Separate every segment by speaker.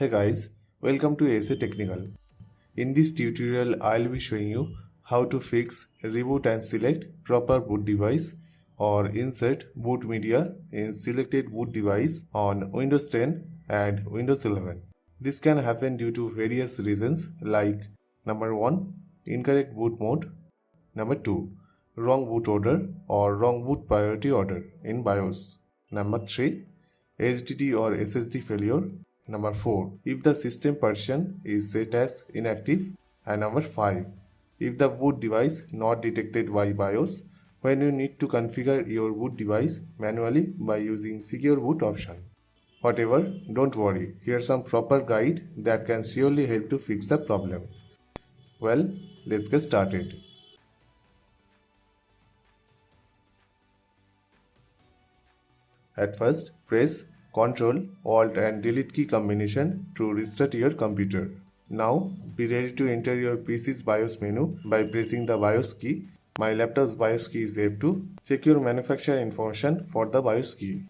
Speaker 1: Hey guys, welcome to SA Technical. In this tutorial, I'll be showing you how to fix, reboot and select proper boot device or insert boot media in selected boot device on Windows 10 and Windows 11. This can happen due to various reasons like number 1, incorrect boot mode, number 2, wrong boot order or wrong boot priority order in BIOS, number 3, HDD or SSD failure, number 4, if the system partition is set as inactive, and number 5, if the boot device not detected by BIOS when you need to configure your boot device manually by using secure boot option. Whatever, don't worry, here's some proper guide that can surely help to fix the problem. Well, let's get started. At first, press Ctrl, Alt and Delete key combination to restart your computer. Now, be ready to enter your PC's BIOS menu by pressing the BIOS key. My laptop's BIOS key is F2. Check your manufacturer information for the BIOS key.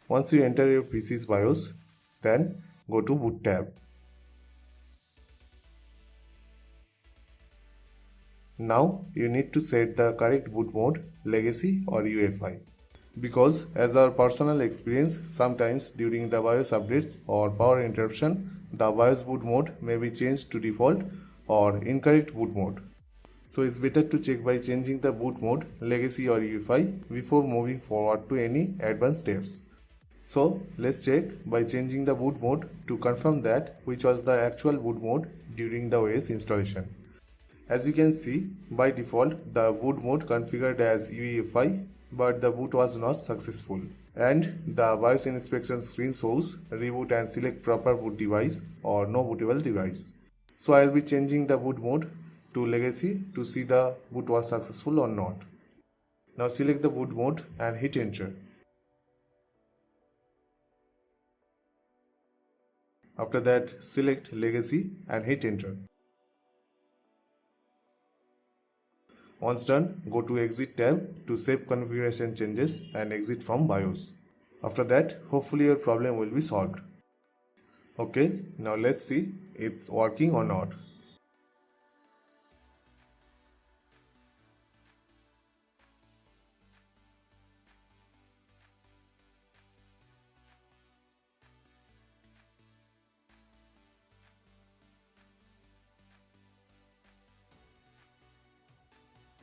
Speaker 1: Once you enter your PC's BIOS, then go to Boot tab. Now, you need to set the correct boot mode, Legacy or UEFI. Because as our personal experience, sometimes during the BIOS updates or power interruption, the BIOS boot mode may be changed to default or incorrect boot mode. So it's better to check by changing the boot mode, Legacy or UEFI before moving forward to any advanced steps. So let's check by changing the boot mode to confirm that which was the actual boot mode during the OS installation. As you can see, by default the boot mode configured as UEFI, but the boot was not successful, and the BIOS inspection screen shows reboot and select proper boot device or no bootable device. So I will be changing the boot mode to Legacy to see the boot was successful or not. Now select the boot mode and hit enter. After that, select Legacy and hit enter. Once done, go to Exit tab to save configuration changes and exit from BIOS. After that, hopefully your problem will be solved. Okay, now let's see it's working or not.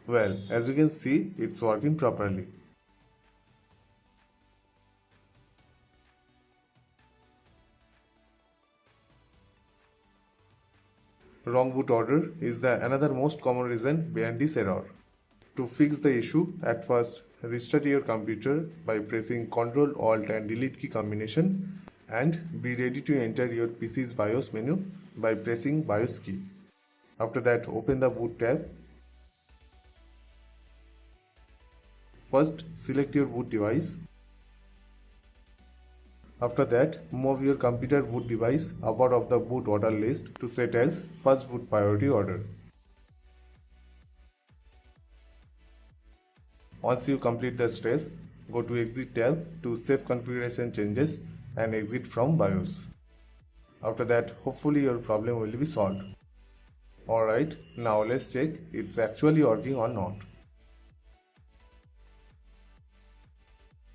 Speaker 1: Well, as you can see, it's working properly. Wrong boot order is the another most common reason behind this error. To fix the issue, at first restart your computer by pressing Ctrl, Alt and Delete key combination, and be ready to enter your PC's BIOS menu by pressing BIOS key. After that, open the boot tab. First, select your boot device. After that, move your computer boot device out of the boot order list to set as first boot priority order. Once you complete the steps, go to Exit tab to save configuration changes and exit from BIOS. After that, hopefully your problem will be solved. Alright, now let's check it's actually working or not.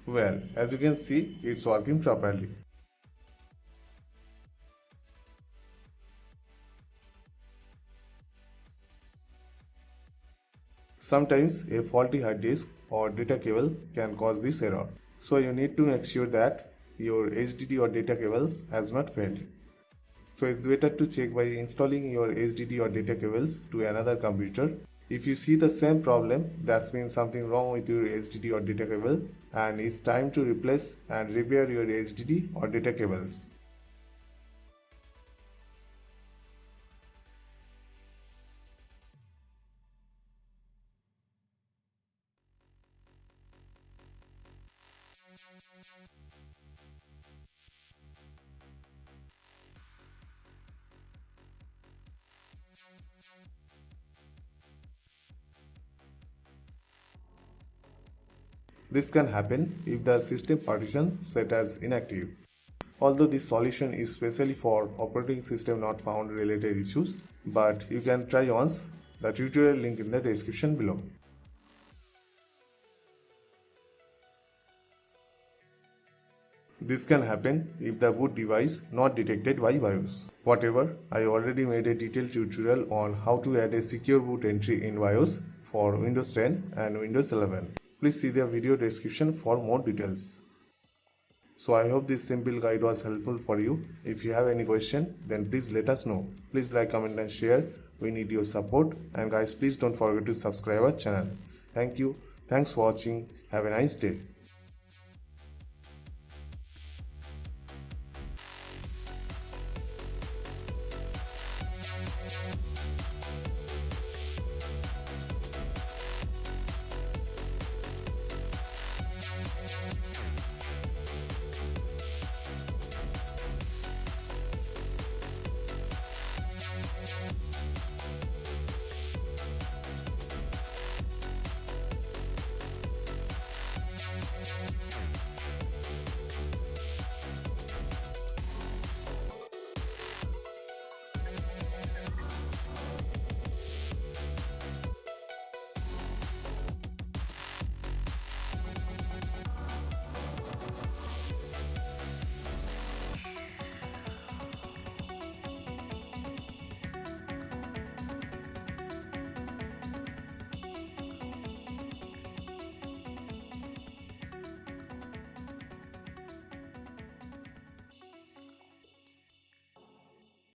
Speaker 1: Well, as you can see, it's working properly. Sometimes a faulty hard disk or data cable can cause this error. So you need to make sure that your HDD or data cables has not failed. So it's better to check by installing your HDD or data cables to another computer. If you see the same problem, that means something wrong with your HDD or data cable and it's time to replace and repair your HDD or data cables. This can happen if the system partition set as inactive. Although this solution is specially for operating system not found related issues, but you can try once. The tutorial link in the description below. This can happen if the boot device not detected by BIOS. Whatever, I already made a detailed tutorial on how to add a secure boot entry in BIOS for Windows 10 and Windows 11. Please see the video description for more details. So I hope this simple guide was helpful for you. If you have any question, then please let us know. Please like, comment and share. We need your support. And guys, please don't forget to subscribe our channel. Thank you. Thanks for watching. Have a nice day.